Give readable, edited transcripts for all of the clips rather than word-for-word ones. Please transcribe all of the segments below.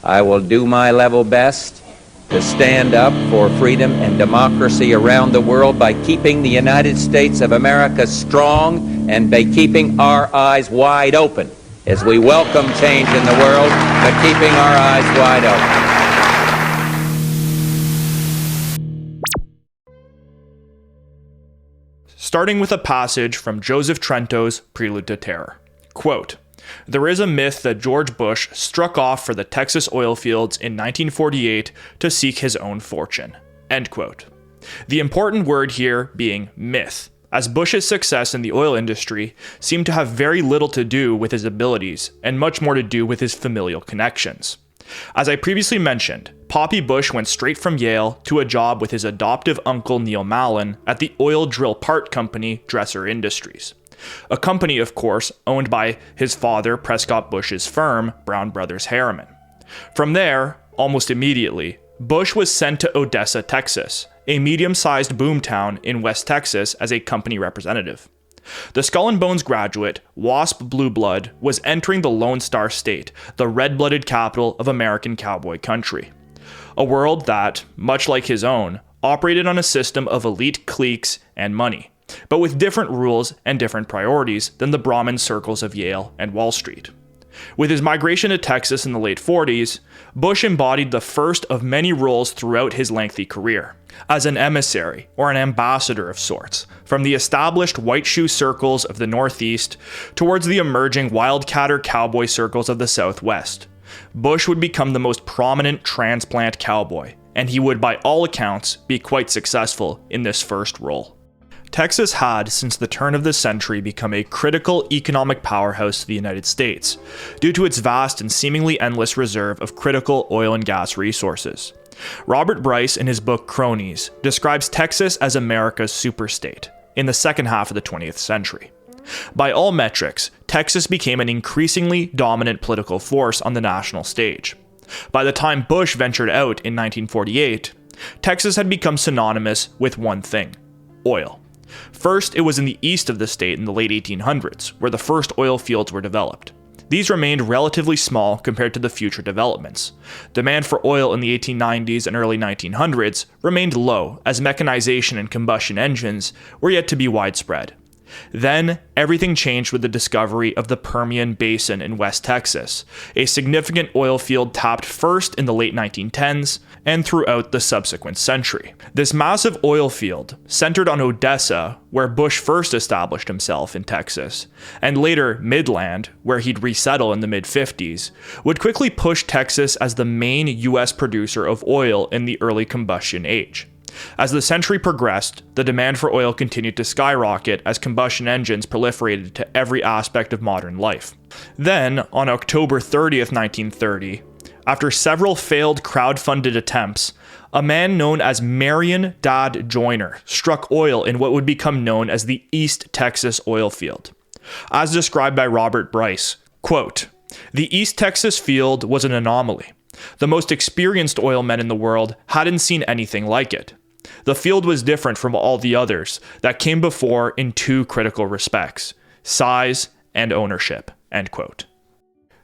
I will do my level best to stand up for freedom and democracy around the world by keeping the United States of America strong and by keeping our eyes wide open as we welcome change in the world, but keeping our eyes wide open. Starting with a passage from Joseph Trento's Prelude to Terror. Quote, "There is a myth that George Bush struck off for the Texas oil fields in 1948 to seek his own fortune." End quote. The important word here being myth, as Bush's success in the oil industry seemed to have very little to do with his abilities and much more to do with his familial connections. As I previously mentioned, Poppy Bush went straight from Yale to a job with his adoptive uncle Neil Mallon at the oil drill part company Dresser Industries. A company, of course, owned by his father Prescott Bush's firm, Brown Brothers Harriman. From there, almost immediately, Bush was sent to Odessa, Texas, a medium-sized boomtown in West Texas as a company representative. The Skull and Bones graduate, WASP Blue Blood, was entering the Lone Star State, the red-blooded capital of American cowboy country. A world that, much like his own, operated on a system of elite cliques and money, but with different rules and different priorities than the Brahmin circles of Yale and Wall Street. With his migration to Texas in the late 40s, Bush embodied the first of many roles throughout his lengthy career, as an emissary or an ambassador of sorts, from the established white shoe circles of the Northeast towards the emerging wildcatter cowboy circles of the Southwest. Bush would become the most prominent transplant cowboy, and he would by all accounts be quite successful in this first role. Texas had, since the turn of the century, become a critical economic powerhouse to the United States, due to its vast and seemingly endless reserve of critical oil and gas resources. Robert Bryce, in his book Cronies, describes Texas as America's superstate in the second half of the 20th century. By all metrics, Texas became an increasingly dominant political force on the national stage. By the time Bush ventured out in 1948, Texas had become synonymous with one thing: oil. First, it was in the east of the state in the late 1800s, where the first oil fields were developed. These remained relatively small compared to the future developments. Demand for oil in the 1890s and early 1900s remained low, as mechanization and combustion engines were yet to be widespread. Then, everything changed with the discovery of the Permian Basin in West Texas, a significant oil field tapped first in the late 1910s and throughout the subsequent century. This massive oil field, centered on Odessa, where Bush first established himself in Texas, and later Midland, where he'd resettle in the mid-50s, would quickly push Texas as the main U.S. producer of oil in the early combustion age. As the century progressed, the demand for oil continued to skyrocket as combustion engines proliferated to every aspect of modern life. Then, on October 30th, 1930, after several failed crowd-funded attempts, a man known as Marion Dad Joyner struck oil in what would become known as the East Texas oil field. As described by Robert Bryce, quote, "The East Texas field was an anomaly. The most experienced oil men in the world hadn't seen anything like it. The field was different from all the others that came before in two critical respects: size and ownership." End quote.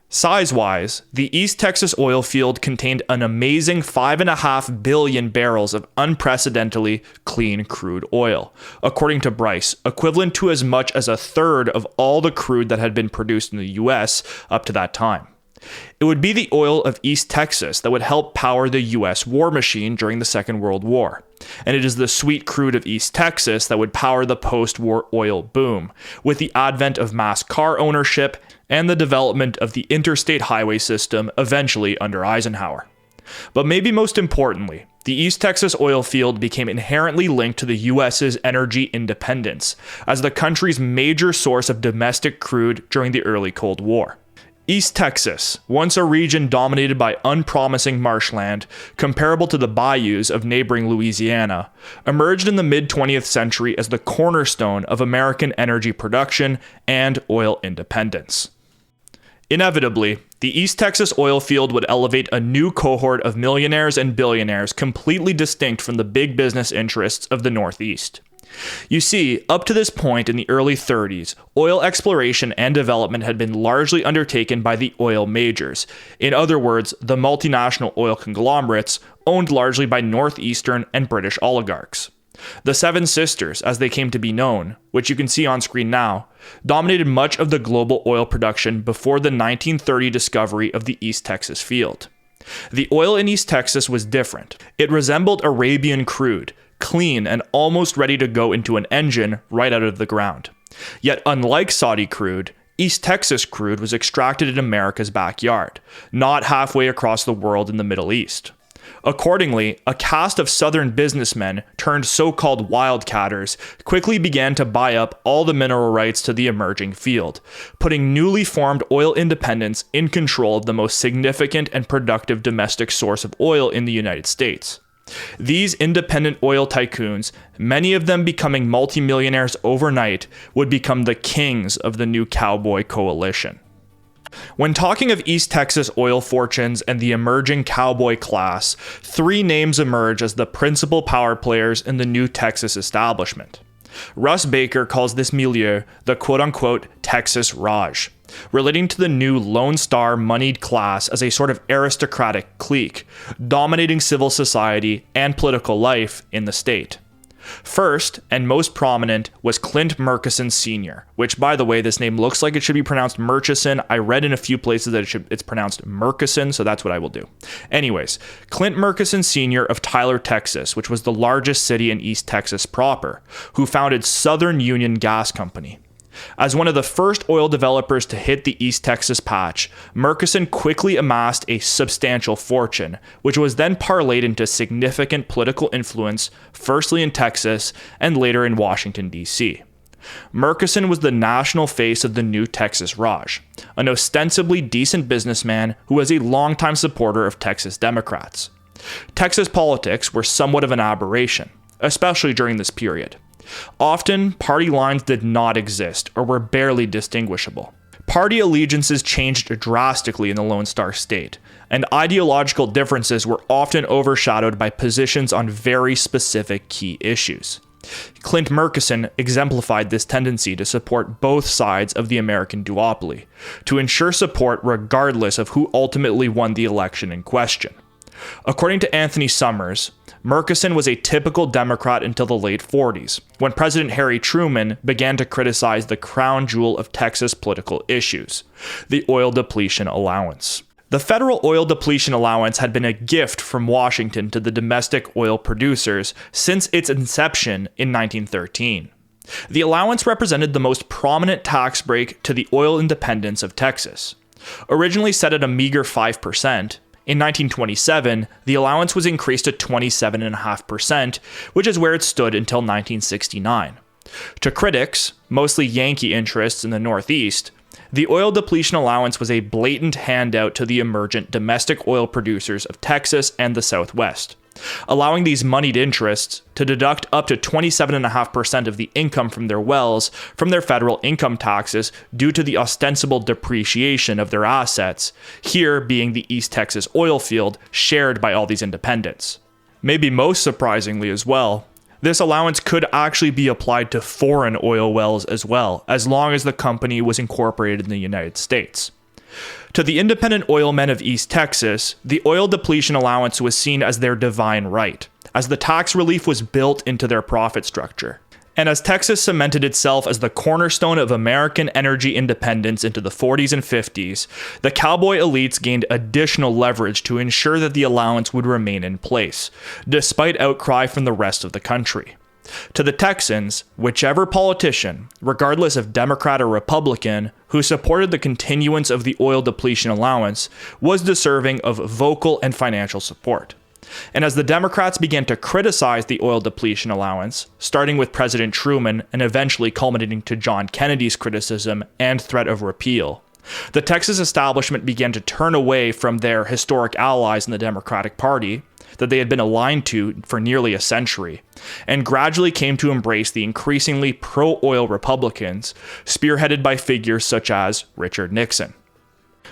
Size-wise, the East Texas oil field contained an amazing 5.5 billion barrels of unprecedentedly clean crude oil, according to Bryce, equivalent to as much as a third of all the crude that had been produced in the US up to that time. It would be the oil of East Texas that would help power the U.S. war machine during the Second World War. And it is the sweet crude of East Texas that would power the post-war oil boom, with the advent of mass car ownership and the development of the interstate highway system eventually under Eisenhower. But maybe most importantly, the East Texas oil field became inherently linked to the U.S.'s energy independence as the country's major source of domestic crude during the early Cold War. East Texas, once a region dominated by unpromising marshland, comparable to the bayous of neighboring Louisiana, emerged in the mid-20th century as the cornerstone of American energy production and oil independence. Inevitably, the East Texas oil field would elevate a new cohort of millionaires and billionaires completely distinct from the big business interests of the Northeast. You see, up to this point in the early 30s, oil exploration and development had been largely undertaken by the oil majors. In other words, the multinational oil conglomerates owned largely by northeastern and British oligarchs. The Seven Sisters, as they came to be known, which you can see on screen now, dominated much of the global oil production before the 1930 discovery of the East Texas field. The oil in East Texas was different. It resembled Arabian crude, clean and almost ready to go into an engine right out of the ground. Yet unlike Saudi crude, East Texas crude was extracted in America's backyard, not halfway across the world in the Middle East. Accordingly, a caste of southern businessmen turned so-called wildcatters quickly began to buy up all the mineral rights to the emerging field, putting newly formed oil independents in control of the most significant and productive domestic source of oil in the United States. These independent oil tycoons, many of them becoming multimillionaires overnight, would become the kings of the new cowboy coalition. When talking of East Texas oil fortunes and the emerging cowboy class, three names emerge as the principal power players in the new Texas establishment. Russ Baker calls this milieu the quote-unquote Texas Raj, relating to the new Lone Star moneyed class as a sort of aristocratic clique, dominating civil society and political life in the state. First, and most prominent, was Clint Murchison Sr., which, by the way, this name looks like it should be pronounced Murchison. I read in a few places that it's pronounced Murchison, so that's what I will do. Anyways, Clint Murchison Sr. of Tyler, Texas, which was the largest city in East Texas proper, who founded Southern Union Gas Company. As one of the first oil developers to hit the East Texas patch, Murchison quickly amassed a substantial fortune, which was then parlayed into significant political influence, firstly in Texas and later in Washington, D.C. Murchison was the national face of the new Texas Raj, an ostensibly decent businessman who was a longtime supporter of Texas Democrats. Texas politics were somewhat of an aberration, especially during this period. Often, party lines did not exist or were barely distinguishable. Party allegiances changed drastically in the Lone Star State, and ideological differences were often overshadowed by positions on very specific key issues. Clint Murchison exemplified this tendency to support both sides of the American duopoly, to ensure support regardless of who ultimately won the election in question. According to Anthony Summers, Murchison was a typical Democrat until the late 40s, when President Harry Truman began to criticize the crown jewel of Texas political issues, the oil depletion allowance. The federal oil depletion allowance had been a gift from Washington to the domestic oil producers since its inception in 1913. The allowance represented the most prominent tax break to the oil independence of Texas. Originally set at a meager 5%, in 1927, the allowance was increased to 27.5%, which is where it stood until 1969. To critics, mostly Yankee interests in the Northeast, the oil depletion allowance was a blatant handout to the emergent domestic oil producers of Texas and the Southwest, allowing these moneyed interests to deduct up to 27.5% of the income from their wells from their federal income taxes due to the ostensible depreciation of their assets, here being the East Texas oil field shared by all these independents. Maybe most surprisingly as well, this allowance could actually be applied to foreign oil wells as well, as long as the company was incorporated in the United States. To the independent oil men of East Texas, the oil depletion allowance was seen as their divine right, as the tax relief was built into their profit structure. And as Texas cemented itself as the cornerstone of American energy independence into the 40s and 50s, the cowboy elites gained additional leverage to ensure that the allowance would remain in place, despite outcry from the rest of the country. To the Texans, whichever politician, regardless of Democrat or Republican, who supported the continuance of the oil depletion allowance was deserving of vocal and financial support. And as the Democrats began to criticize the oil depletion allowance, starting with President Truman and eventually culminating to John Kennedy's criticism and threat of repeal, the Texas establishment began to turn away from their historic allies in the Democratic Party that they had been aligned to for nearly a century, and gradually came to embrace the increasingly pro-oil Republicans, spearheaded by figures such as Richard Nixon.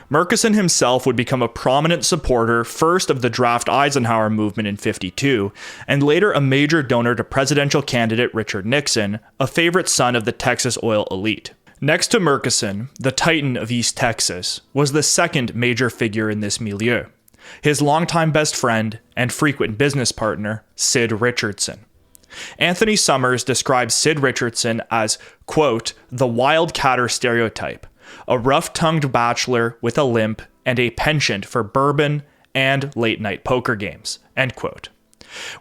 Murchison himself would become a prominent supporter first of the draft Eisenhower movement in '52, and later a major donor to presidential candidate Richard Nixon, a favorite son of the Texas oil elite. Next to Murchison, the titan of East Texas, was the second major figure in this milieu, his longtime best friend and frequent business partner, Sid Richardson. Anthony Summers describes Sid Richardson as, quote, the wildcatter stereotype, a rough-tongued bachelor with a limp and a penchant for bourbon and late-night poker games, end quote.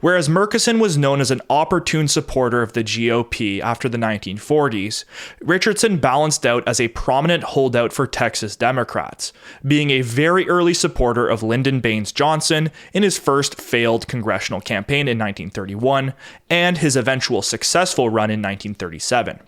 Whereas Murchison was known as an opportune supporter of the GOP after the 1940s, Richardson balanced out as a prominent holdout for Texas Democrats, being a very early supporter of Lyndon Baines Johnson in his first failed congressional campaign in 1931 and his eventual successful run in 1937.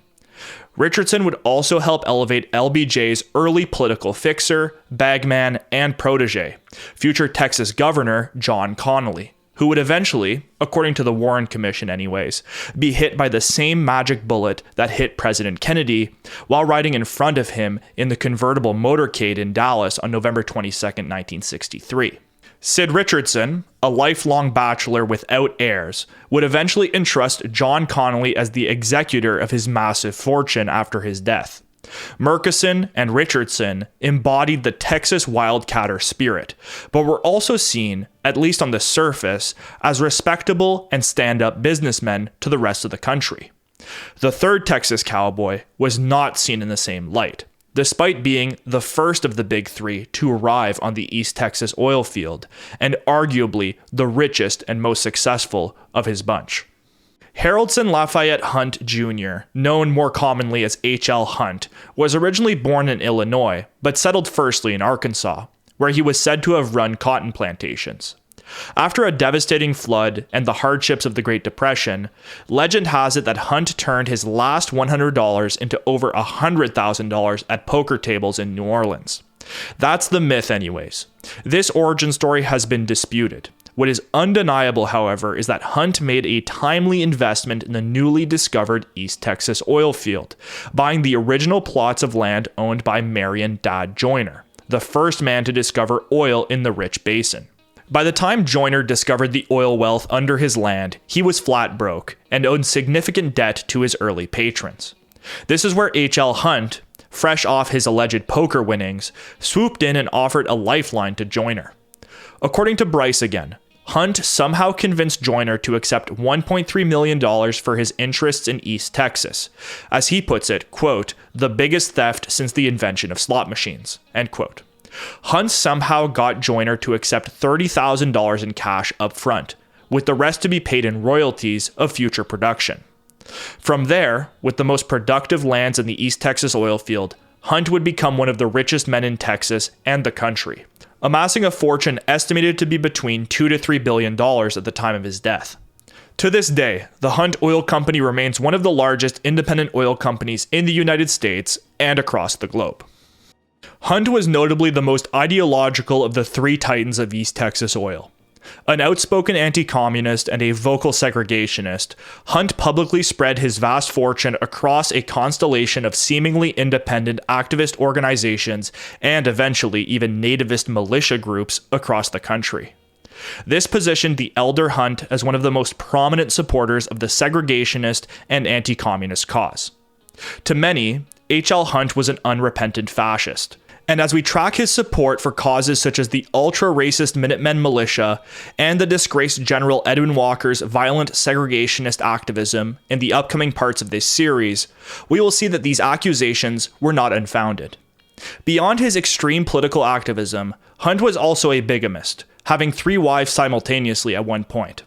Richardson would also help elevate LBJ's early political fixer, bagman, and protege, future Texas Governor John Connally, who would eventually, according to the Warren Commission anyways, be hit by the same magic bullet that hit President Kennedy while riding in front of him in the convertible motorcade in Dallas on November 22, 1963. Sid Richardson, a lifelong bachelor without heirs, would eventually entrust John Connally as the executor of his massive fortune after his death. Murchison and Richardson embodied the Texas wildcatter spirit, but were also seen, at least on the surface, as respectable and stand-up businessmen to the rest of the country. The third Texas cowboy was not seen in the same light, despite being the first of the big three to arrive on the East Texas oil field, and arguably the richest and most successful of his bunch. Haroldson Lafayette Hunt Jr., known more commonly as H.L. Hunt, was originally born in Illinois, but settled firstly in Arkansas, where he was said to have run cotton plantations. After a devastating flood and the hardships of the Great Depression, legend has it that Hunt turned his last $100 into over $100,000 at poker tables in New Orleans. That's the myth anyways. This origin story has been disputed. What is undeniable, however, is that Hunt made a timely investment in the newly discovered East Texas oil field, buying the original plots of land owned by Marion Dad Joyner, the first man to discover oil in the rich basin. By the time Joyner discovered the oil wealth under his land, he was flat broke and owed significant debt to his early patrons. This is where H.L. Hunt, fresh off his alleged poker winnings, swooped in and offered a lifeline to Joyner. According to Bryce again, Hunt somehow convinced Joyner to accept $1.3 million for his interests in East Texas. As he puts it, quote, the biggest theft since the invention of slot machines, end quote. Hunt somehow got Joyner to accept $30,000 in cash up front, with the rest to be paid in royalties of future production. From there, with the most productive lands in the East Texas oil field, Hunt would become one of the richest men in Texas and the country, amassing a fortune estimated to be between $2 to $3 billion at the time of his death. To this day, the Hunt Oil Company remains one of the largest independent oil companies in the United States and across the globe. Hunt was notably the most ideological of the three titans of East Texas oil. An outspoken anti-communist and a vocal segregationist, Hunt publicly spread his vast fortune across a constellation of seemingly independent activist organizations and eventually even nativist militia groups across the country. This positioned the elder Hunt as one of the most prominent supporters of the segregationist and anti-communist cause. To many, H.L. Hunt was an unrepentant fascist. And as we track his support for causes such as the ultra-racist Minutemen militia and the disgraced General Edwin Walker's violent segregationist activism in the upcoming parts of this series, we will see that these accusations were not unfounded. Beyond his extreme political activism, Hunt was also a bigamist, having 3 wives simultaneously at one point.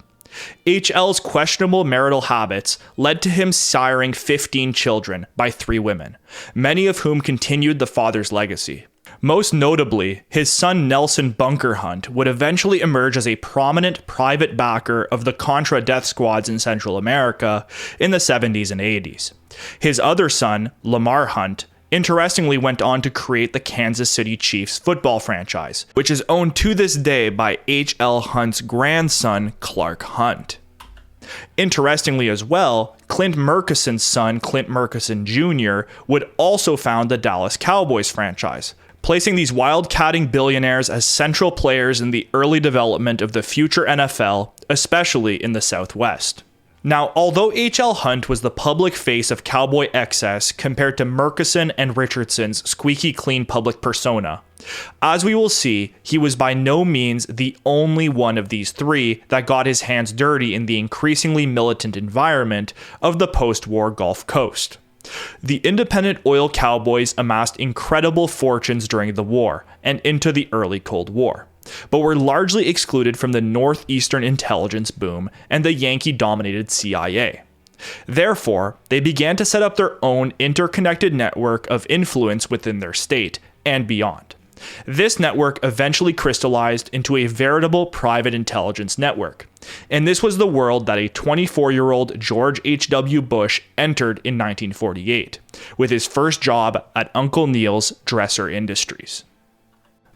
H.L.'s questionable marital habits led to him siring 15 children by 3 women, many of whom continued the father's legacy. Most notably, his son Nelson Bunker Hunt would eventually emerge as a prominent private backer of the Contra death squads in Central America in the 70s and 80s. His other son, Lamar Hunt, interestingly went on to create the Kansas City Chiefs football franchise, which is owned to this day by H.L. Hunt's grandson, Clark Hunt. Interestingly as well, Clint Murchison's son, Clint Murchison Jr., would also found the Dallas Cowboys franchise, placing these wildcatting billionaires as central players in the early development of the future NFL, especially in the Southwest. Now, although H.L. Hunt was the public face of cowboy excess compared to Murchison and Richardson's squeaky clean public persona, as we will see, he was by no means the only one of these three that got his hands dirty in the increasingly militant environment of the post-war Gulf Coast. The independent oil cowboys amassed incredible fortunes during the war and into the early Cold War, but were largely excluded from the Northeastern intelligence boom and the Yankee-dominated CIA. Therefore, they began to set up their own interconnected network of influence within their state and beyond. This network eventually crystallized into a veritable private intelligence network, and this was the world that a 24-year-old George H.W. Bush entered in 1948, with his first job at Uncle Neil's Dresser Industries.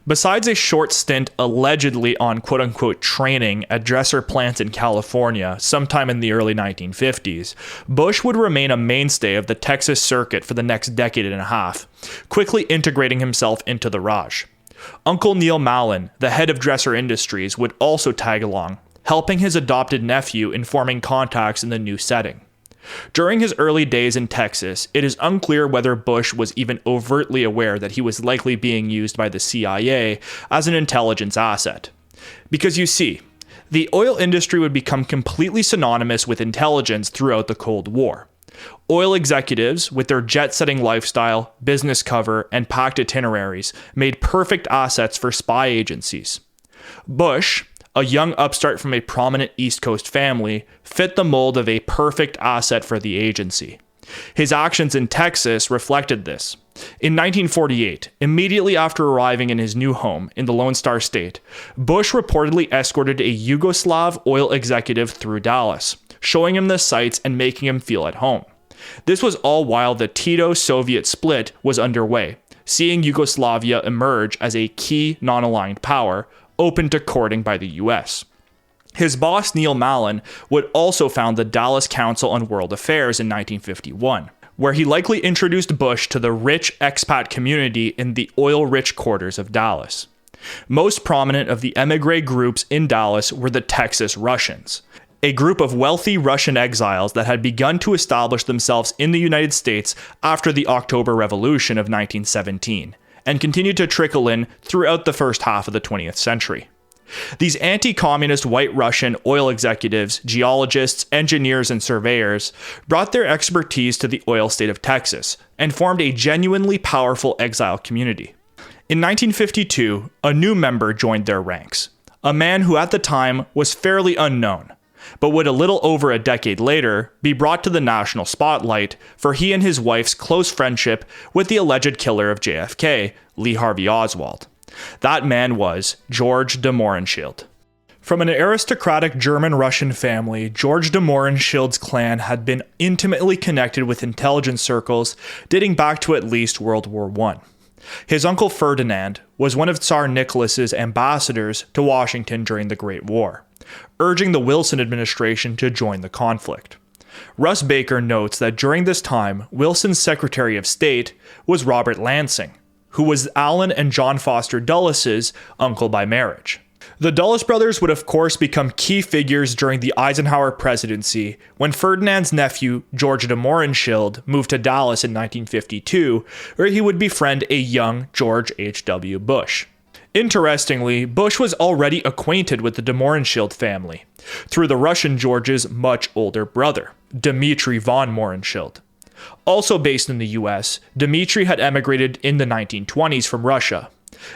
Besides a short stint allegedly on quote-unquote training at dresser plants in California sometime in the early 1950s, Bush would remain a mainstay of the Texas circuit for the next decade and a half, quickly integrating himself into the Raj. Uncle Neil Mallon, the head of Dresser Industries, would also tag along, helping his adopted nephew in forming contacts in the new setting. During his early days in Texas, it is unclear whether Bush was even overtly aware that he was likely being used by the CIA as an intelligence asset. Because you see, the oil industry would become completely synonymous with intelligence throughout the Cold War. Oil executives, with their jet-setting lifestyle, business cover, and packed itineraries, made perfect assets for spy agencies. Bush, a young upstart from a prominent East Coast family, fit the mold of a perfect asset for the agency. His actions in Texas reflected this. In 1948, immediately after arriving in his new home in the Lone Star State, Bush reportedly escorted a Yugoslav oil executive through Dallas, showing him the sights and making him feel at home. This was all while the Tito-Soviet split was underway, seeing Yugoslavia emerge as a key non-aligned power, open to courting by the U.S. His boss, Neil Mallon, would also found the Dallas Council on World Affairs in 1951, where he likely introduced Bush to the rich expat community in the oil-rich quarters of Dallas. Most prominent of the emigre groups in Dallas were the Texas Russians, a group of wealthy Russian exiles that had begun to establish themselves in the United States after the October Revolution of 1917, and continued to trickle in throughout the first half of the 20th century. These anti-communist white Russian oil executives, geologists, engineers, and surveyors brought their expertise to the oil state of Texas and formed a genuinely powerful exile community. In 1952, a new member joined their ranks, a man who at the time was fairly unknown, but would a little over a decade later be brought to the national spotlight for he and his wife's close friendship with the alleged killer of JFK, Lee Harvey Oswald. That man was George DeMohrenschildt. From an aristocratic German-Russian family, George DeMohrenschildt's clan had been intimately connected with intelligence circles dating back to at least World War I. His uncle Ferdinand was one of Tsar Nicholas's ambassadors to Washington during the Great War, urging the Wilson administration to join the conflict. Russ Baker notes that during this time, Wilson's Secretary of State was Robert Lansing, who was Allen and John Foster Dulles' uncle by marriage. The Dulles brothers would of course become key figures during the Eisenhower presidency when Ferdinand's nephew, George DeMohrenschildt, moved to Dallas in 1952, where he would befriend a young George H.W. Bush. Interestingly, Bush was already acquainted with the DeMohrenschildt family through the Russian George's much older brother, Dimitri von Mohrenshildt. Also based in the US, Dimitri had emigrated in the 1920s from Russia.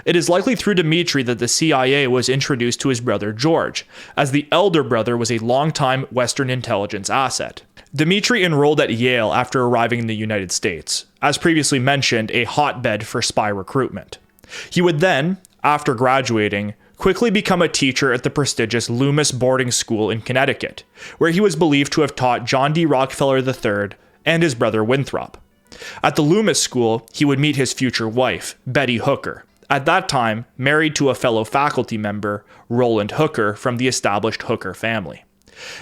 It is likely through Dimitri that the CIA was introduced to his brother George, as the elder brother was a longtime Western intelligence asset. Dimitri enrolled at Yale after arriving in the United States, as previously mentioned, a hotbed for spy recruitment. He would then, after graduating, quickly become a teacher at the prestigious Loomis boarding school in Connecticut, where he was believed to have taught John D. Rockefeller III and his brother Winthrop. At the Loomis School, he would meet his future wife, Betty Hooker, at that time married to a fellow faculty member, Roland Hooker, from the established Hooker family.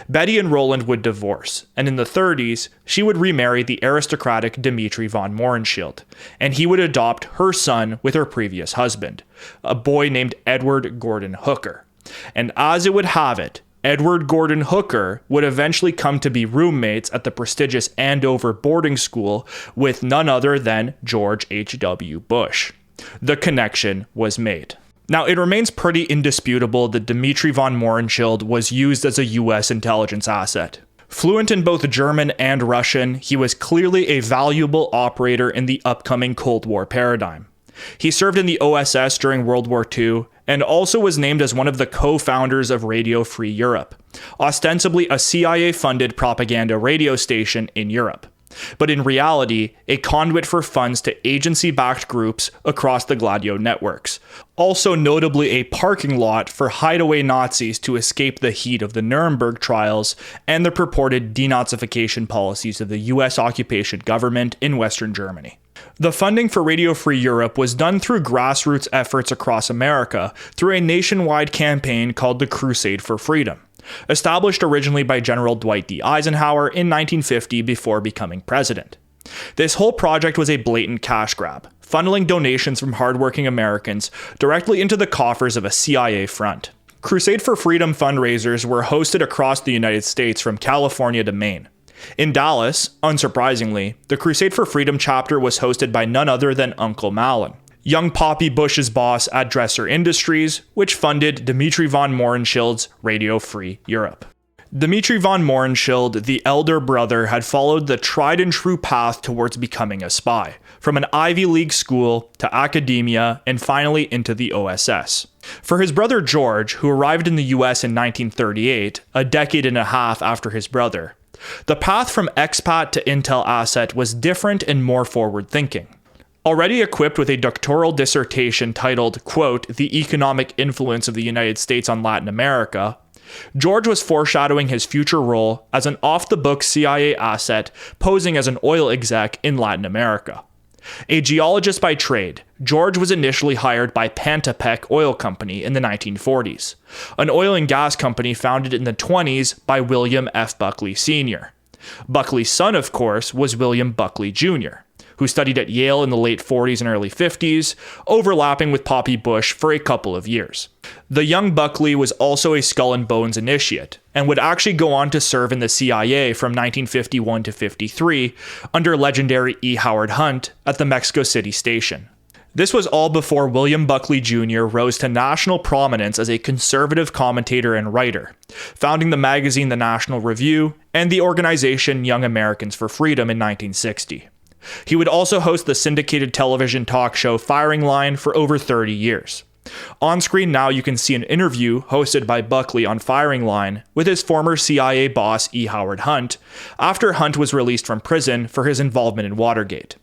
Betty and Roland would divorce, and in the 30s, she would remarry the aristocratic Dimitri von Mohrenschildt, and he would adopt her son with her previous husband, a boy named Edward Gordon Hooker. And as it would have it, Edward Gordon Hooker would eventually come to be roommates at the prestigious Andover boarding school with none other than George H.W. Bush. The connection was made. Now, it remains pretty indisputable that Dimitri von Mohrenschildt was used as a U.S. intelligence asset. Fluent in both German and Russian, he was clearly a valuable operator in the upcoming Cold War paradigm. He served in the OSS during World War II and also was named as one of the co-founders of Radio Free Europe, ostensibly a CIA-funded propaganda radio station in Europe, but in reality, a conduit for funds to agency-backed groups across the Gladio networks, also notably a parking lot for hideaway Nazis to escape the heat of the Nuremberg trials and the purported denazification policies of the US occupation government in Western Germany. The funding for Radio Free Europe was done through grassroots efforts across America through a nationwide campaign called the Crusade for Freedom, established originally by General Dwight D. Eisenhower in 1950 before becoming president. This whole project was a blatant cash grab, funneling donations from hardworking Americans directly into the coffers of a CIA front. Crusade for Freedom fundraisers were hosted across the United States from California to Maine. In Dallas, unsurprisingly, the Crusade for Freedom chapter was hosted by none other than Uncle Mallon, young Poppy Bush's boss at Dresser Industries, which funded Dimitri von Mohrenschildt's Radio Free Europe. Dimitri von Mohrenschildt, the elder brother, had followed the tried and true path towards becoming a spy, from an Ivy League school to academia and finally into the OSS. For his brother George, who arrived in the US in 1938, a decade and a half after his brother, the path from expat to intel asset was different and more forward-thinking. Already equipped with a doctoral dissertation titled, quote, "The Economic Influence of the United States on Latin America," George was foreshadowing his future role as an off-the-book CIA asset posing as an oil exec in Latin America. A geologist by trade, George was initially hired by Pantapec Oil Company in the 1940s, an oil and gas company founded in the 20s by William F. Buckley Sr. Buckley's son, of course, was William Buckley Jr., who studied at Yale in the late 40s and early 50s, overlapping with Poppy Bush for a couple of years. The young Buckley was also a Skull and Bones initiate, and would actually go on to serve in the CIA from 1951 to 53 under legendary E. Howard Hunt at the Mexico City station. This was all before William Buckley Jr. rose to national prominence as a conservative commentator and writer, founding the magazine The National Review and the organization Young Americans for Freedom in 1960. He would also host the syndicated television talk show Firing Line for over 30 years. On screen now you can see an interview hosted by Buckley on Firing Line with his former CIA boss E. Howard Hunt after Hunt was released from prison for his involvement in Watergate.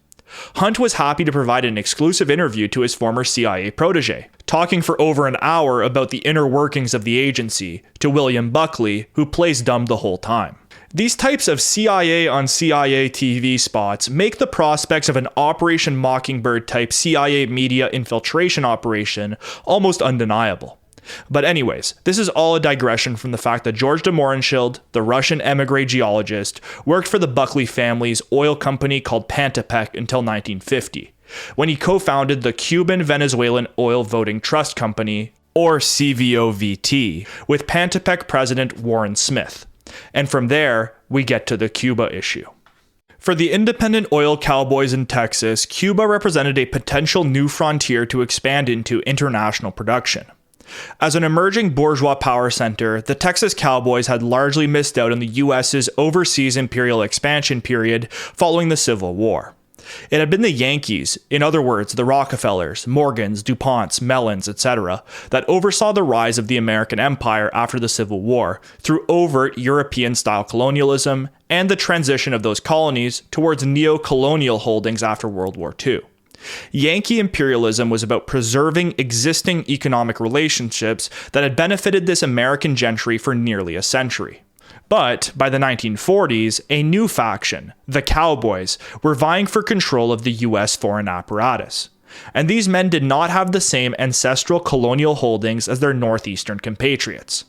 Hunt was happy to provide an exclusive interview to his former CIA protege, talking for over an hour about the inner workings of the agency to William Buckley, who plays dumb the whole time. These types of CIA on CIA TV spots make the prospects of an Operation Mockingbird type CIA media infiltration operation almost undeniable. But anyways, this is all a digression from the fact that George DeMohrenschildt, the Russian emigre geologist, worked for the Buckley family's oil company called Pantapec until 1950, when he co-founded the Cuban-Venezuelan Oil Voting Trust Company, or CVOVT, with Pantapec president Warren Smith. And from there, we get to the Cuba issue. For the independent oil cowboys in Texas, Cuba represented a potential new frontier to expand into international production. As an emerging bourgeois power center, the Texas Cowboys had largely missed out on the U.S.'s overseas imperial expansion period following the Civil War. It had been the Yankees, in other words, the Rockefellers, Morgans, DuPonts, Mellons, etc., that oversaw the rise of the American empire after the Civil War through overt European-style colonialism and the transition of those colonies towards neo-colonial holdings after World War II. Yankee imperialism was about preserving existing economic relationships that had benefited this American gentry for nearly a century. But by the 1940s, a new faction, the Cowboys, were vying for control of the US foreign apparatus. And these men did not have the same ancestral colonial holdings as their northeastern compatriots.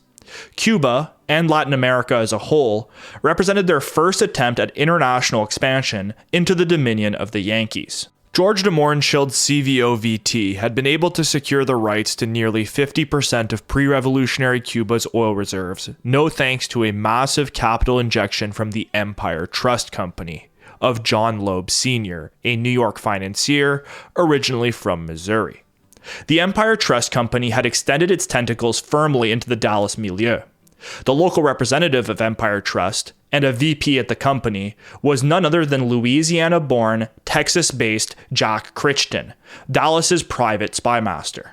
Cuba, and Latin America as a whole, represented their first attempt at international expansion into the dominion of the Yankees. George DeMohrenschildt's CVOVT had been able to secure the rights to nearly 50% of pre-revolutionary Cuba's oil reserves, no thanks to a massive capital injection from the Empire Trust Company of John Loeb Sr., a New York financier originally from Missouri. The Empire Trust Company had extended its tentacles firmly into the Dallas milieu. The local representative of Empire Trust, and a VP at the company, was none other than Louisiana-born, Texas-based Jack Crichton, Dallas's private spymaster.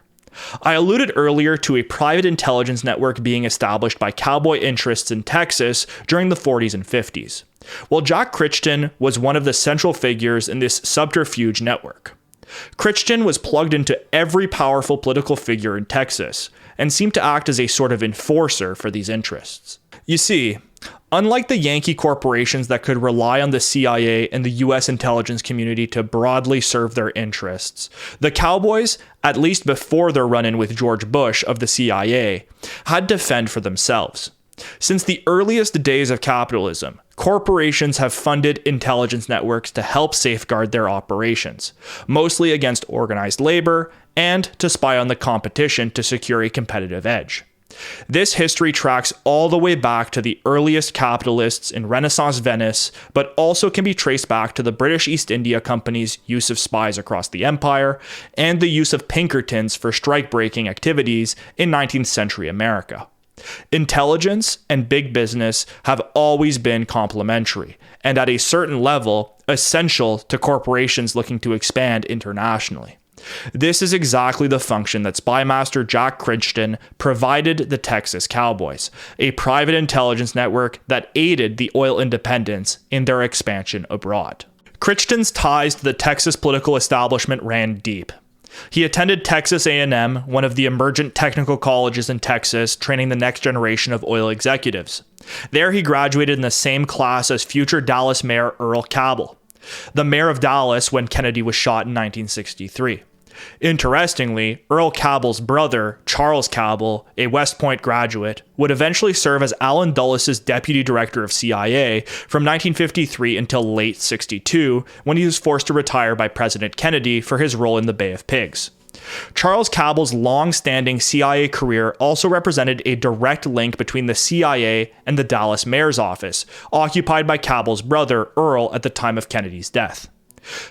I alluded earlier to a private intelligence network being established by cowboy interests in Texas during the 40s and 50s. Well, Jack Crichton was one of the central figures in this subterfuge network. Crichton was plugged into every powerful political figure in Texas, and seemed to act as a sort of enforcer for these interests. You see, unlike the Yankee corporations that could rely on the CIA and the US intelligence community to broadly serve their interests, the Cowboys, at least before their run-in with George Bush of the CIA, had to fend for themselves. Since the earliest days of capitalism, corporations have funded intelligence networks to help safeguard their operations, mostly against organized labor and to spy on the competition to secure a competitive edge. This history tracks all the way back to the earliest capitalists in Renaissance Venice, but also can be traced back to the British East India Company's use of spies across the empire and the use of Pinkertons for strike-breaking activities in 19th century America. Intelligence and big business have always been complementary, and at a certain level, essential to corporations looking to expand internationally. This is exactly the function that Spymaster Jack Crichton provided the Texas Cowboys, a private intelligence network that aided the oil independents in their expansion abroad. Crichton's ties to the Texas political establishment ran deep. He attended Texas A&M, one of the emergent technical colleges in Texas, training the next generation of oil executives. There he graduated in the same class as future Dallas Mayor Earle Cabell, the mayor of Dallas when Kennedy was shot in 1963. Interestingly, Earle Cabell's brother, Charles Cabell, a West Point graduate, would eventually serve as Allen Dulles' deputy director of CIA from 1953 until late '62, when he was forced to retire by President Kennedy for his role in the Bay of Pigs. Charles Cabell's long-standing CIA career also represented a direct link between the CIA and the Dallas mayor's office, occupied by Cabell's brother, Earle, at the time of Kennedy's death.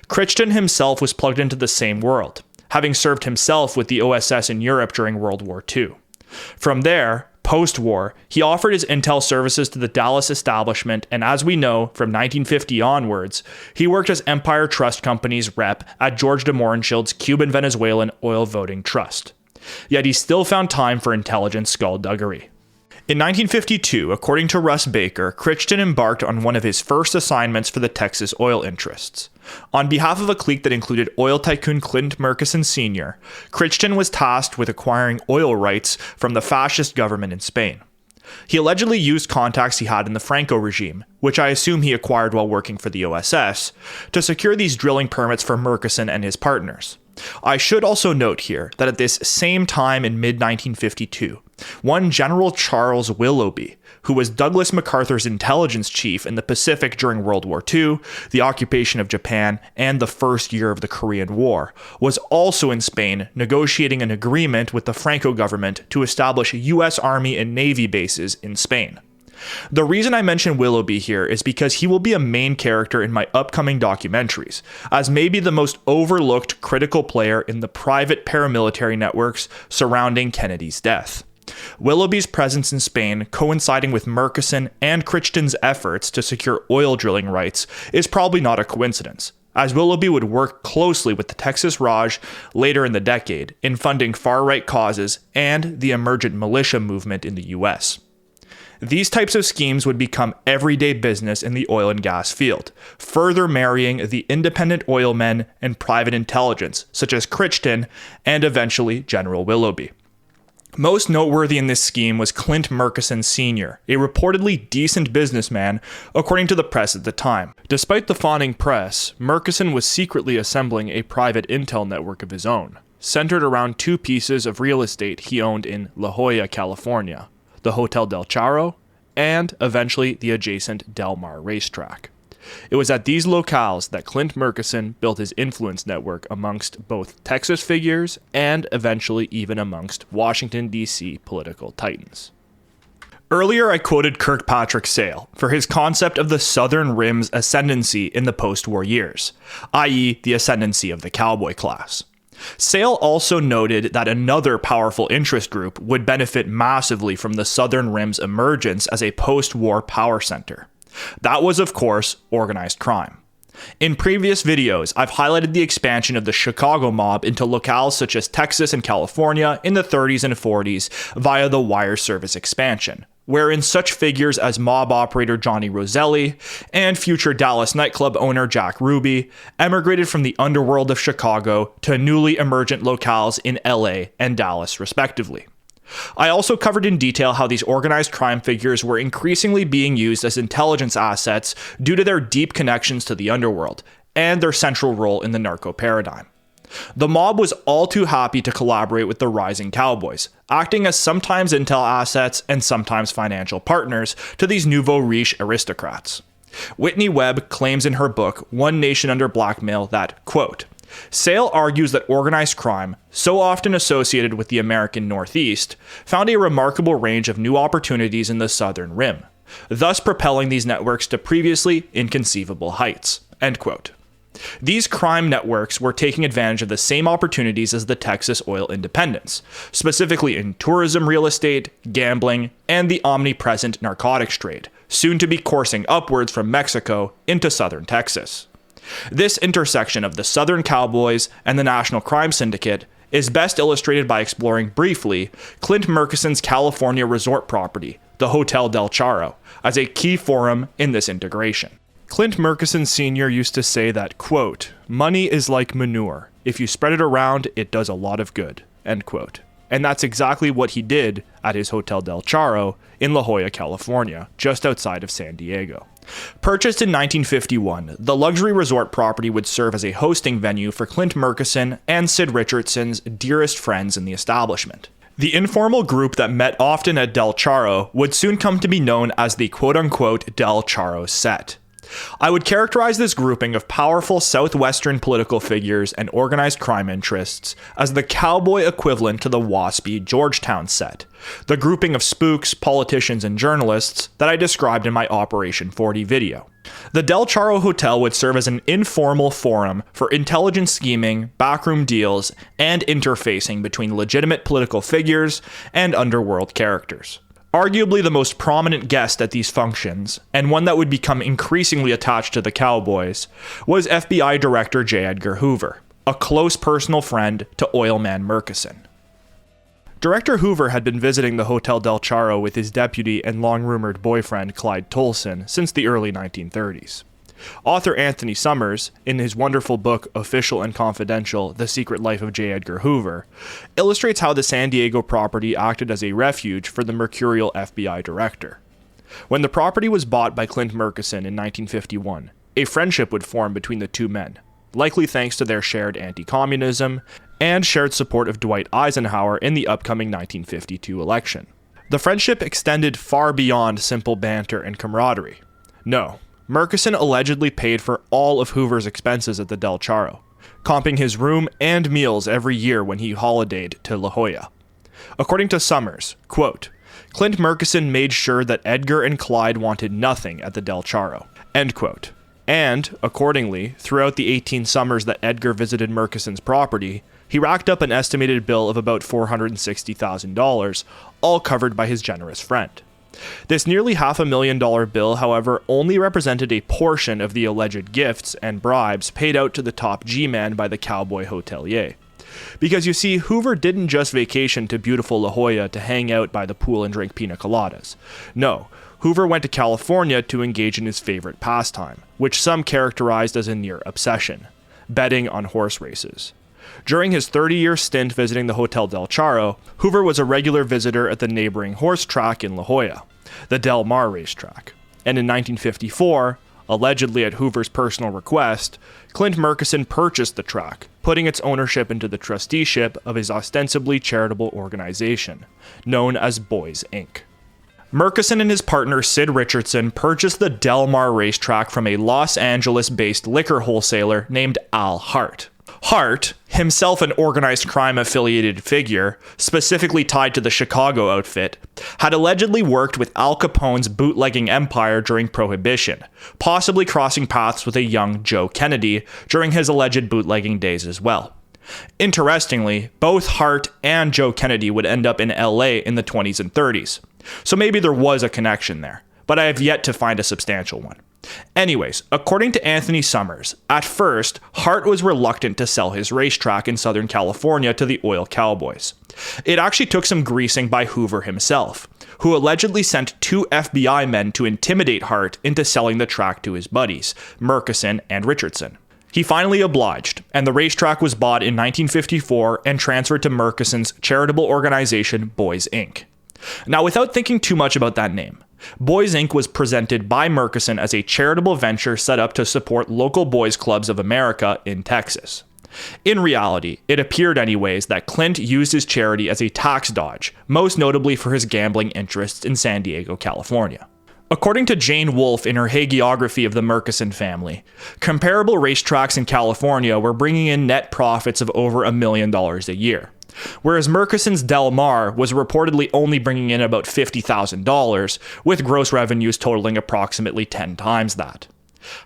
Crichton himself was plugged into the same world, having served himself with the OSS in Europe during World War II. From there, post-war, he offered his intel services to the Dallas establishment, and as we know, from 1950 onwards, he worked as Empire Trust Company's rep at George DeMohrenschildt's Cuban-Venezuelan Oil Voting Trust. Yet he still found time for intelligent skullduggery. In 1952, according to Russ Baker, Crichton embarked on one of his first assignments for the Texas oil interests. On behalf of a clique that included oil tycoon Clint Murchison Sr., Crichton was tasked with acquiring oil rights from the fascist government in Spain. He allegedly used contacts he had in the Franco regime, which I assume he acquired while working for the OSS, to secure these drilling permits for Murchison and his partners. I should also note here that at this same time in mid-1952, one General Charles Willoughby, who was Douglas MacArthur's intelligence chief in the Pacific during World War II, the occupation of Japan, and the first year of the Korean War, was also in Spain negotiating an agreement with the Franco government to establish U.S. Army and Navy bases in Spain. The reason I mention Willoughby here is because he will be a main character in my upcoming documentaries, as maybe the most overlooked critical player in the private paramilitary networks surrounding Kennedy's death. Willoughby's presence in Spain, coinciding with Murchison and Crichton's efforts to secure oil drilling rights, is probably not a coincidence, as Willoughby would work closely with the Texas Raj later in the decade in funding far-right causes and the emergent militia movement in the U.S. These types of schemes would become everyday business in the oil and gas field, further marrying the independent oil men and private intelligence, such as Crichton and eventually General Willoughby. Most noteworthy in this scheme was Clint Murchison Sr., a reportedly decent businessman, according to the press at the time. Despite the fawning press, Murchison was secretly assembling a private intel network of his own, centered around two pieces of real estate he owned in La Jolla, California, the Hotel del Charro and eventually the adjacent Del Mar racetrack. It was at these locales that Clint Murchison built his influence network amongst both Texas figures and eventually even amongst Washington, D.C. political titans. Earlier, I quoted Kirkpatrick Sale for his concept of the Southern Rim's ascendancy in the post-war years, i.e., the ascendancy of the cowboy class. Sale also noted that another powerful interest group would benefit massively from the Southern Rim's emergence as a post-war power center. That was, of course, organized crime. In previous videos, I've highlighted the expansion of the Chicago mob into locales such as Texas and California in the 30s and 40s via the wire service expansion, wherein such figures as mob operator Johnny Roselli and future Dallas nightclub owner Jack Ruby emigrated from the underworld of Chicago to newly emergent locales in LA and Dallas, respectively. I also covered in detail how these organized crime figures were increasingly being used as intelligence assets due to their deep connections to the underworld and their central role in the narco paradigm. The mob was all too happy to collaborate with the rising cowboys, acting as sometimes intel assets and sometimes financial partners to these nouveau riche aristocrats. Whitney Webb claims in her book, One Nation Under Blackmail, that, quote, Sale argues that organized crime, so often associated with the American Northeast, found a remarkable range of new opportunities in the Southern Rim, thus propelling these networks to previously inconceivable heights. End quote. These crime networks were taking advantage of the same opportunities as the Texas oil independents, specifically in tourism real estate, gambling, and the omnipresent narcotics trade, soon to be coursing upwards from Mexico into southern Texas. This intersection of the Southern Cowboys and the National Crime Syndicate is best illustrated by exploring briefly Clint Murchison's California resort property, the Hotel del Charro, as a key forum in this integration. Clint Murchison Sr. used to say that, quote, money is like manure. If you spread it around, it does a lot of good, end quote. And that's exactly what he did at his Hotel del Charro in La Jolla, California, just outside of San Diego. Purchased in 1951, the luxury resort property would serve as a hosting venue for Clint Murchison and Sid Richardson's dearest friends in the establishment. The informal group that met often at Del Charro would soon come to be known as the quote-unquote Del Charro set. I would characterize this grouping of powerful southwestern political figures and organized crime interests as the cowboy equivalent to the waspy Georgetown set, the grouping of spooks, politicians, and journalists that I described in my Operation 40 video. The Del Charro Hotel would serve as an informal forum for intelligence scheming, backroom deals, and interfacing between legitimate political figures and underworld characters. Arguably the most prominent guest at these functions, and one that would become increasingly attached to the Cowboys, was FBI Director J. Edgar Hoover, a close personal friend to oilman Murchison. Director Hoover had been visiting the Hotel del Charro with his deputy and long-rumored boyfriend Clyde Tolson since the early 1930s. Author Anthony Summers, in his wonderful book Official and Confidential: The Secret Life of J. Edgar Hoover, illustrates how the San Diego property acted as a refuge for the mercurial FBI director. When the property was bought by Clint Murchison in 1951, a friendship would form between the two men, likely thanks to their shared anti-communism and shared support of Dwight Eisenhower in the upcoming 1952 election. The friendship extended far beyond simple banter and camaraderie. No, Murchison allegedly paid for all of Hoover's expenses at the Del Charro, comping his room and meals every year when he holidayed to La Jolla. According to Summers, quote, Clint Murchison made sure that Edgar and Clyde wanted nothing at the Del Charro, end quote. And, accordingly, throughout the 18 summers that Edgar visited Murchison's property, he racked up an estimated bill of about $460,000, all covered by his generous friend. This nearly $500,000 bill, however, only represented a portion of the alleged gifts and bribes paid out to the top G-man by the cowboy hotelier. Because you see, Hoover didn't just vacation to beautiful La Jolla to hang out by the pool and drink pina coladas. No, Hoover went to California to engage in his favorite pastime, which some characterized as a near obsession: betting on horse races. During his 30-year stint visiting the Hotel del Charro, Hoover was a regular visitor at the neighboring horse track in La Jolla, the Del Mar racetrack. And in 1954, allegedly at Hoover's personal request, Clint Murchison purchased the track, putting its ownership into the trusteeship of his ostensibly charitable organization, known as Boys Inc. Murchison and his partner Sid Richardson purchased the Del Mar racetrack from a Los Angeles-based liquor wholesaler named Al Hart. Hart, himself an organized crime-affiliated figure, specifically tied to the Chicago outfit, had allegedly worked with Al Capone's bootlegging empire during Prohibition, possibly crossing paths with a young Joe Kennedy during his alleged bootlegging days as well. Interestingly, both Hart and Joe Kennedy would end up in LA in the 20s and 30s, so maybe there was a connection there, but I have yet to find a substantial one. Anyways, according to Anthony Summers, at first, Hart was reluctant to sell his racetrack in Southern California to the oil cowboys. It actually took some greasing by Hoover himself, who allegedly sent 2 FBI men to intimidate Hart into selling the track to his buddies, Murchison and Richardson. He finally obliged, and the racetrack was bought in 1954 and transferred to Murchison's charitable organization, Boys Inc. Now, without thinking too much about that name, Boys Inc. was presented by Murchison as a charitable venture set up to support local boys' clubs of America in Texas. In reality, it appeared anyways that Clint used his charity as a tax dodge, most notably for his gambling interests in San Diego, California. According to Jane Wolfe in her hagiography of the Murchison family, comparable racetracks in California were bringing in net profits of over $1 million a year, whereas Murchison's Del Mar was reportedly only bringing in about $50,000, with gross revenues totaling approximately 10 times that.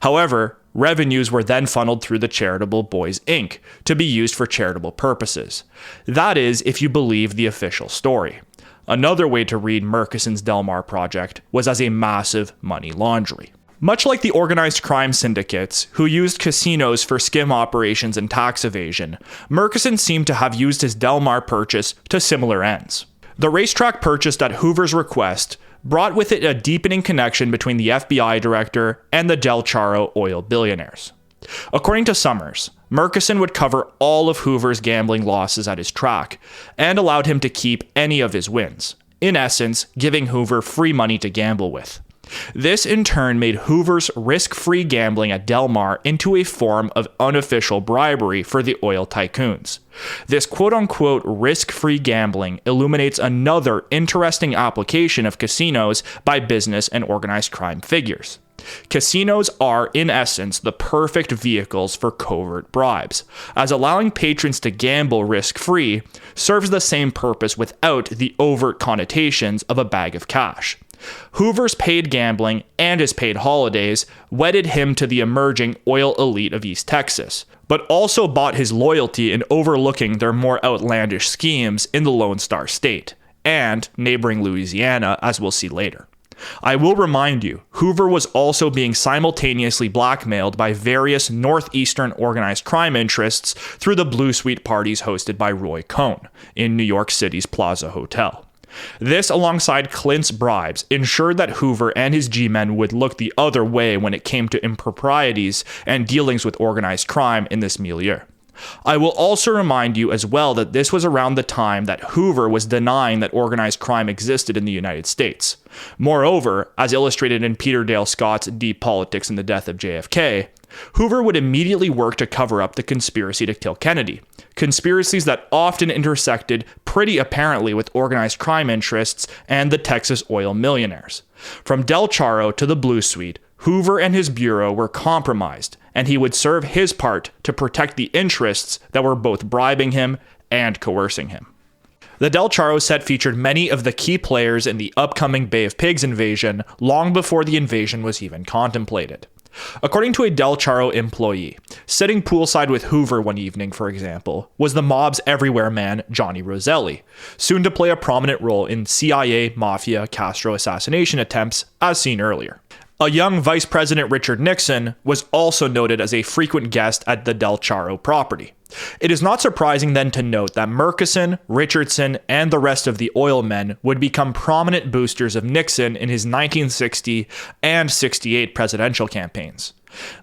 However, revenues were then funneled through the charitable Boys Inc. to be used for charitable purposes. That is, if you believe the official story. Another way to read Murchison's Del Mar project was as a massive money laundry. Much like the organized crime syndicates, who used casinos for skim operations and tax evasion, Murchison seemed to have used his Del Mar purchase to similar ends. The racetrack purchased at Hoover's request brought with it a deepening connection between the FBI director and the Del Charro oil billionaires. According to Summers, Murchison would cover all of Hoover's gambling losses at his track and allowed him to keep any of his wins, in essence, giving Hoover free money to gamble with. This in turn made Hoover's risk-free gambling at Del Mar into a form of unofficial bribery for the oil tycoons. This quote-unquote risk-free gambling illuminates another interesting application of casinos by business and organized crime figures. Casinos are, in essence, the perfect vehicles for covert bribes, as allowing patrons to gamble risk-free serves the same purpose without the overt connotations of a bag of cash. Hoover's paid gambling and his paid holidays wedded him to the emerging oil elite of East Texas, but also bought his loyalty in overlooking their more outlandish schemes in the Lone Star State and neighboring Louisiana, as we'll see later. I will remind you, Hoover was also being simultaneously blackmailed by various northeastern organized crime interests through the Blue Suite parties hosted by Roy Cohn in New York City's Plaza Hotel. This, alongside Clint's bribes, ensured that Hoover and his G-men would look the other way when it came to improprieties and dealings with organized crime in this milieu. I will also remind you as well that this was around the time that Hoover was denying that organized crime existed in the United States. Moreover, as illustrated in Peter Dale Scott's Deep Politics and the Death of JFK, Hoover would immediately work to cover up the conspiracy to kill Kennedy, conspiracies that often intersected pretty apparently with organized crime interests and the Texas oil millionaires. From Del Charro to the Blue Suite, Hoover and his bureau were compromised, and he would serve his part to protect the interests that were both bribing him and coercing him. The Del Charro set featured many of the key players in the upcoming Bay of Pigs invasion long before the invasion was even contemplated. According to a Del Charro employee, sitting poolside with Hoover one evening, for example, was the mob's everywhere man, Johnny Roselli, soon to play a prominent role in CIA, Mafia, Castro assassination attempts, as seen earlier. A young Vice President Richard Nixon was also noted as a frequent guest at the Del Charro property. It is not surprising then to note that Murchison, Richardson, and the rest of the oil men would become prominent boosters of Nixon in his 1960 and 68 presidential campaigns.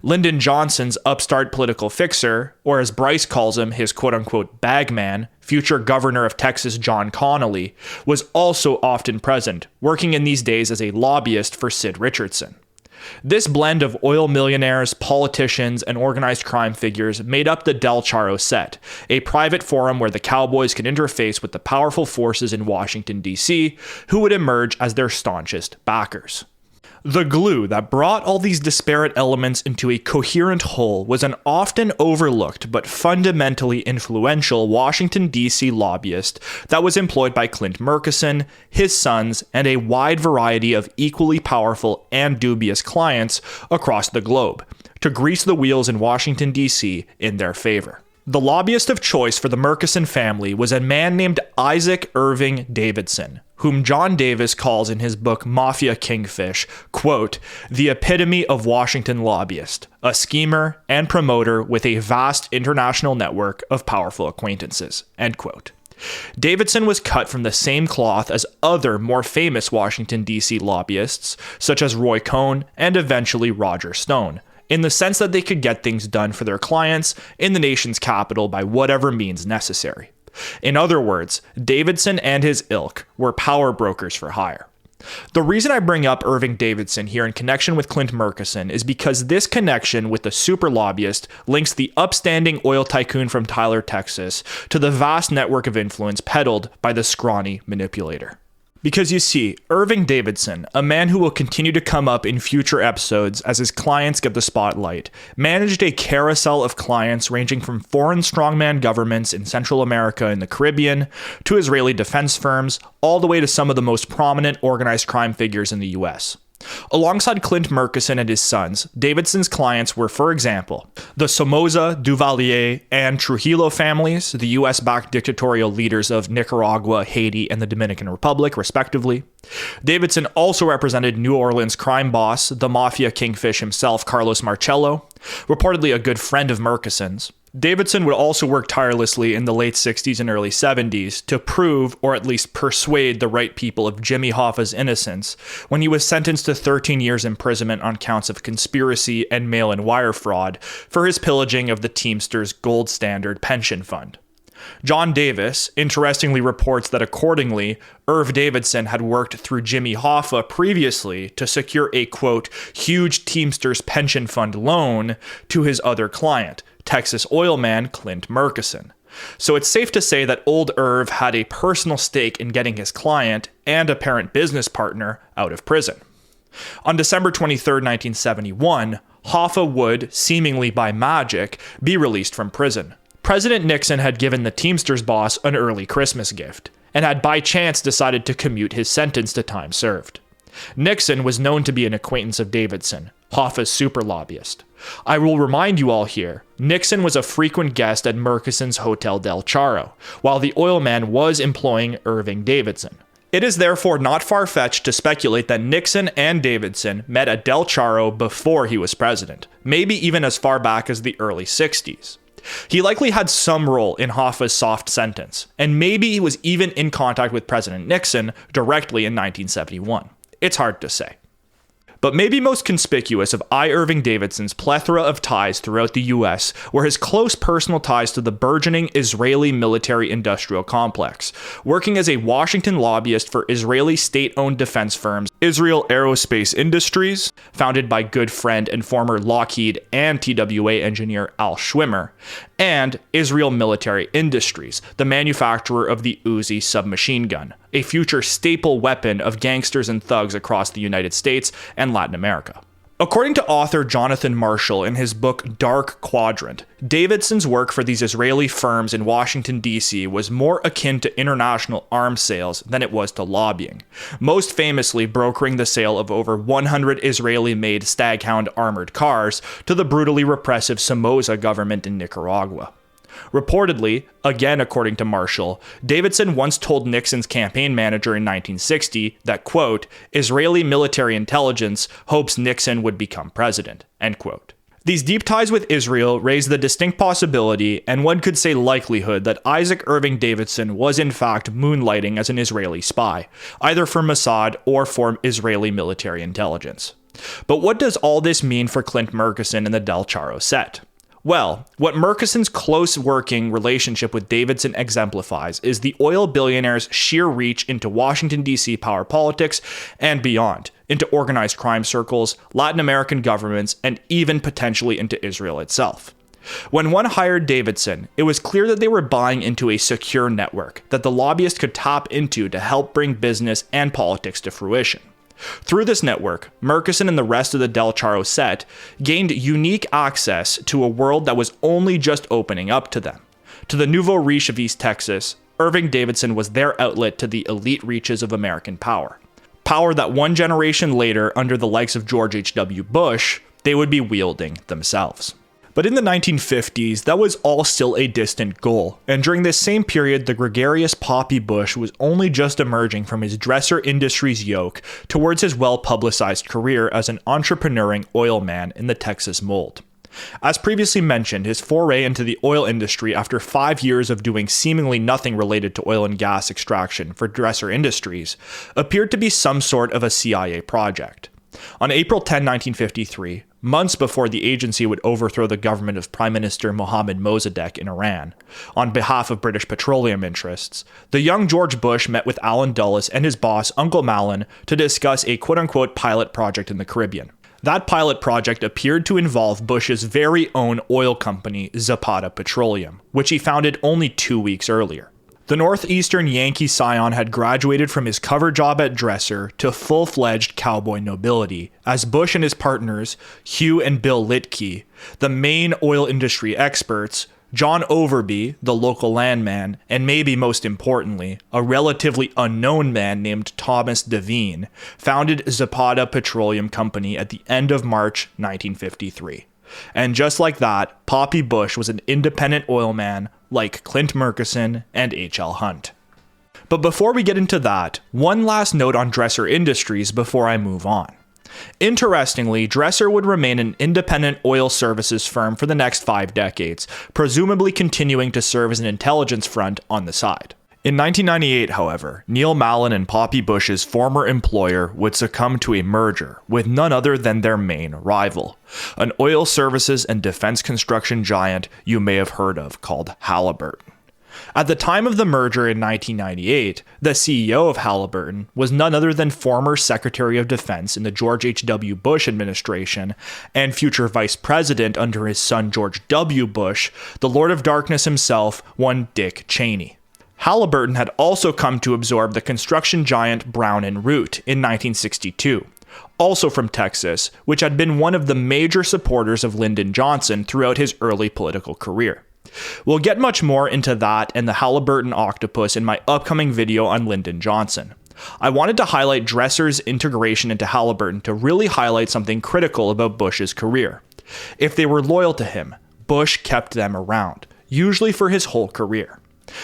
Lyndon Johnson's upstart political fixer, or as Bryce calls him, his quote-unquote bagman, future governor of Texas John Connally, was also often present, working in these days as a lobbyist for Sid Richardson. This blend of oil millionaires, politicians, and organized crime figures made up the Del Charro set, a private forum where the Cowboys could interface with the powerful forces in Washington, D.C., who would emerge as their staunchest backers. The glue that brought all these disparate elements into a coherent whole was an often overlooked but fundamentally influential Washington, D.C. lobbyist that was employed by Clint Murchison, his sons, and a wide variety of equally powerful and dubious clients across the globe to grease the wheels in Washington, D.C. in their favor. The lobbyist of choice for the Murchison family was a man named Isaac Irving Davidson, whom John Davis calls in his book Mafia Kingfish, quote, the epitome of Washington lobbyist, a schemer and promoter with a vast international network of powerful acquaintances, end quote. Davidson was cut from the same cloth as other more famous Washington, D.C. lobbyists, such as Roy Cohn and eventually Roger Stone, in the sense that they could get things done for their clients in the nation's capital by whatever means necessary. In other words, Davidson and his ilk were power brokers for hire. The reason I bring up Irving Davidson here in connection with Clint Murchison is because this connection with the super lobbyist links the upstanding oil tycoon from Tyler, Texas, to the vast network of influence peddled by the scrawny manipulator. Because you see, Irving Davidson, a man who will continue to come up in future episodes as his clients get the spotlight, managed a carousel of clients ranging from foreign strongman governments in Central America and the Caribbean to Israeli defense firms, all the way to some of the most prominent organized crime figures in the US. Alongside Clint Murchison and his sons, Davidson's clients were, for example, the Somoza, Duvalier, and Trujillo families, the US-backed dictatorial leaders of Nicaragua, Haiti, and the Dominican Republic, respectively. Davidson also represented New Orleans crime boss, the Mafia Kingfish himself, Carlos Marcello, reportedly a good friend of Murchison's. Davidson would also work tirelessly in the late 60s and early 70s to prove, or at least persuade, the right people of Jimmy Hoffa's innocence when he was sentenced to 13 years imprisonment on counts of conspiracy and mail-in wire fraud for his pillaging of the Teamsters Gold Standard pension fund. John Davis interestingly reports that accordingly, Irv Davidson had worked through Jimmy Hoffa previously to secure a, quote, huge Teamsters pension fund loan to his other client, Texas oil man Clint Murchison. So it's safe to say that old Irv had a personal stake in getting his client and apparent business partner out of prison. On December 23, 1971, Hoffa would, seemingly by magic, be released from prison. President Nixon had given the Teamsters boss an early Christmas gift, and had by chance decided to commute his sentence to time served. Nixon was known to be an acquaintance of Davidson, Hoffa's super lobbyist. I will remind you all here, Nixon was a frequent guest at Murchison's Hotel Del Charro, while the oil man was employing Irving Davidson. It is therefore not far-fetched to speculate that Nixon and Davidson met at Del Charro before he was president, maybe even as far back as the early 60s. He likely had some role in Hoffa's soft sentence, and maybe he was even in contact with President Nixon directly in 1971. It's hard to say. But maybe most conspicuous of I. Irving Davidson's plethora of ties throughout the U.S. were his close personal ties to the burgeoning Israeli military-industrial complex, working as a Washington lobbyist for Israeli state-owned defense firms Israel Aerospace Industries, founded by good friend and former Lockheed and TWA engineer Al Schwimmer, and Israel Military Industries, the manufacturer of the Uzi submachine gun, a future staple weapon of gangsters and thugs across the United States and Latin America. According to author Jonathan Marshall in his book Dark Quadrant, Davidson's work for these Israeli firms in Washington, D.C. was more akin to international arms sales than it was to lobbying, most famously brokering the sale of over 100 Israeli-made Staghound armored cars to the brutally repressive Somoza government in Nicaragua. Reportedly, again according to Marshall, Davidson once told Nixon's campaign manager in 1960 that, quote, Israeli military intelligence hopes Nixon would become president, end quote. These deep ties with Israel raise the distinct possibility, and one could say likelihood, that Isaac Irving Davidson was in fact moonlighting as an Israeli spy, either for Mossad or for Israeli military intelligence. But what does all this mean for Clint Murchison and the Del Charro set? Well, what Murchison's close working relationship with Davidson exemplifies is the oil billionaire's sheer reach into Washington, D.C. power politics and beyond, into organized crime circles, Latin American governments, and even potentially into Israel itself. When one hired Davidson, it was clear that they were buying into a secure network that the lobbyist could tap into to help bring business and politics to fruition. Through this network, Murchison and the rest of the Del Charro set gained unique access to a world that was only just opening up to them. To the nouveau riche of East Texas, Irving Davidson was their outlet to the elite reaches of American power. Power that one generation later, under the likes of George H.W. Bush, they would be wielding themselves. But in the 1950s, that was all still a distant goal, and during this same period, the gregarious Poppy Bush was only just emerging from his dresser industry's yoke towards his well-publicized career as an entrepreneuring oil man in the Texas mold. As previously mentioned, his foray into the oil industry after 5 years of doing seemingly nothing related to oil and gas extraction for Dresser Industries appeared to be some sort of a CIA project. On April 10, 1953, months before the agency would overthrow the government of Prime Minister Mohammad Mossadegh in Iran, on behalf of British petroleum interests, the young George Bush met with Allen Dulles and his boss, Uncle Mallon, to discuss a quote-unquote pilot project in the Caribbean. That pilot project appeared to involve Bush's very own oil company, Zapata Petroleum, which he founded only 2 weeks earlier. The northeastern Yankee scion had graduated from his cover job at Dresser to full-fledged cowboy nobility, as Bush and his partners, Hugh and Bill Litkey, the main oil industry experts, John Overby, the local landman, and maybe most importantly, a relatively unknown man named Thomas Devine, founded Zapata Petroleum Company at the end of March 1953. And just like that, Poppy Bush was an independent oil man like Clint Murchison and H.L. Hunt. But before we get into that, one last note on Dresser Industries before I move on. Interestingly, Dresser would remain an independent oil services firm for the next 5 decades, presumably continuing to serve as an intelligence front on the side. In 1998, however, Neil Mallon and Poppy Bush's former employer would succumb to a merger with none other than their main rival, an oil services and defense construction giant you may have heard of called Halliburton. At the time of the merger in 1998, the CEO of Halliburton was none other than former Secretary of Defense in the George H.W. Bush administration and future Vice President under his son George W. Bush, the Lord of Darkness himself, one Dick Cheney. Halliburton had also come to absorb the construction giant Brown & Root in 1962, also from Texas, which had been one of the major supporters of Lyndon Johnson throughout his early political career. We'll get much more into that and the Halliburton octopus in my upcoming video on Lyndon Johnson. I wanted to highlight Dresser's integration into Halliburton to really highlight something critical about Bush's career. If they were loyal to him, Bush kept them around, usually for his whole career.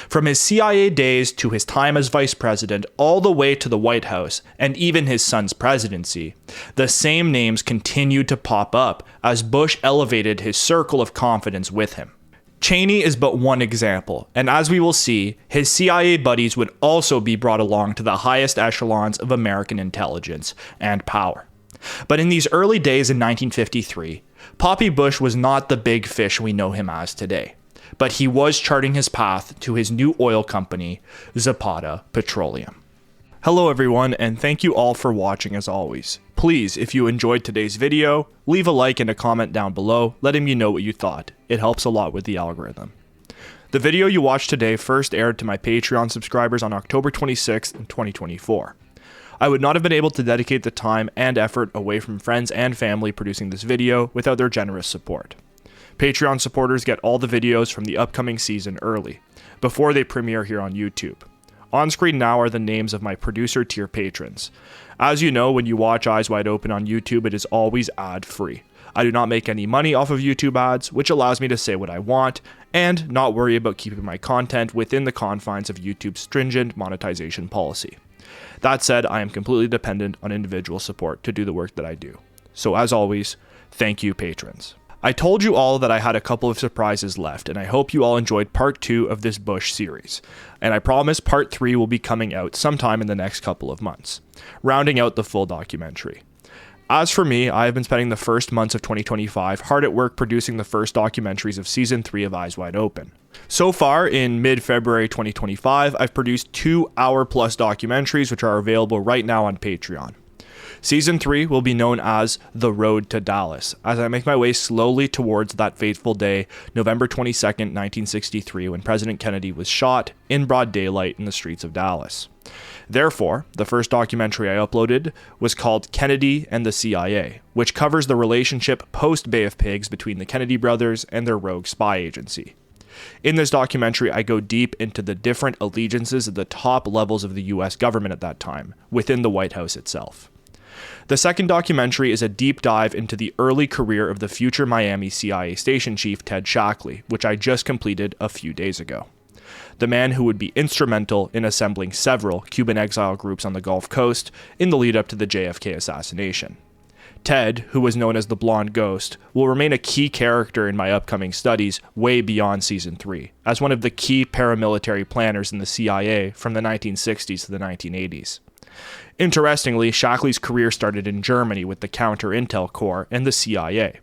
From his CIA days to his time as vice president, all the way to the White House, and even his son's presidency, the same names continued to pop up as Bush elevated his circle of confidence with him. Cheney is but one example, and as we will see, his CIA buddies would also be brought along to the highest echelons of American intelligence and power. But in these early days in 1953, Poppy Bush was not the big fish we know him as today. But he was charting his path to his new oil company, Zapata Petroleum. Hello everyone, and thank you all for watching as always. Please, if you enjoyed today's video, leave a like and a comment down below, letting me know what you thought. It helps a lot with the algorithm. The video you watched today first aired to my Patreon subscribers on October 26th, 2024. I would not have been able to dedicate the time and effort away from friends and family producing this video without their generous support. Patreon supporters get all the videos from the upcoming season early, before they premiere here on YouTube. On screen now are the names of my producer tier patrons. As you know, when you watch Eyes Wide Open on YouTube, it is always ad-free. I do not make any money off of YouTube ads, which allows me to say what I want, and not worry about keeping my content within the confines of YouTube's stringent monetization policy. That said, I am completely dependent on individual support to do the work that I do. So as always, thank you patrons. I told you all that I had a couple of surprises left, and I hope you all enjoyed part 2 of this Bush series. And I promise part 3 will be coming out sometime in the next couple of months, rounding out the full documentary. As for me, I have been spending the first months of 2025 hard at work producing the first documentaries of Season 3 of Eyes Wide Open. So far, in mid-February 2025, I've produced 2-hour-plus documentaries which are available right now on Patreon. Season 3 will be known as The Road to Dallas, as I make my way slowly towards that fateful day, November 22nd, 1963, when President Kennedy was shot in broad daylight in the streets of Dallas. Therefore, the first documentary I uploaded was called Kennedy and the CIA, which covers the relationship post-Bay of Pigs between the Kennedy brothers and their rogue spy agency. In this documentary, I go deep into the different allegiances at the top levels of the US government at that time, within the White House itself. The second documentary is a deep dive into the early career of the future Miami CIA station chief Ted Shackley, which I just completed a few days ago. The man who would be instrumental in assembling several Cuban exile groups on the Gulf Coast in the lead up to the JFK assassination. Ted, who was known as the Blonde Ghost, will remain a key character in my upcoming studies way beyond Season 3, as one of the key paramilitary planners in the CIA from the 1960s to the 1980s. Interestingly, Shackley's career started in Germany with the Counter-Intel Corps and the CIA,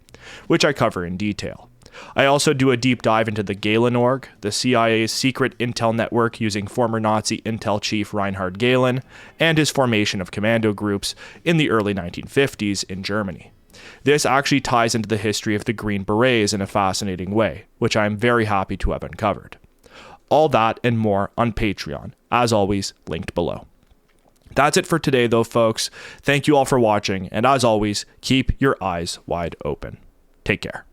which I cover in detail. I also do a deep dive into the Gehlen Org, the CIA's secret intel network using former Nazi intel chief Reinhard Gehlen, and his formation of commando groups in the early 1950s in Germany. This actually ties into the history of the Green Berets in a fascinating way, which I am very happy to have uncovered. All that and more on Patreon, as always, linked below. That's it for today though, folks. Thank you all for watching, and as always, keep your eyes wide open. Take care.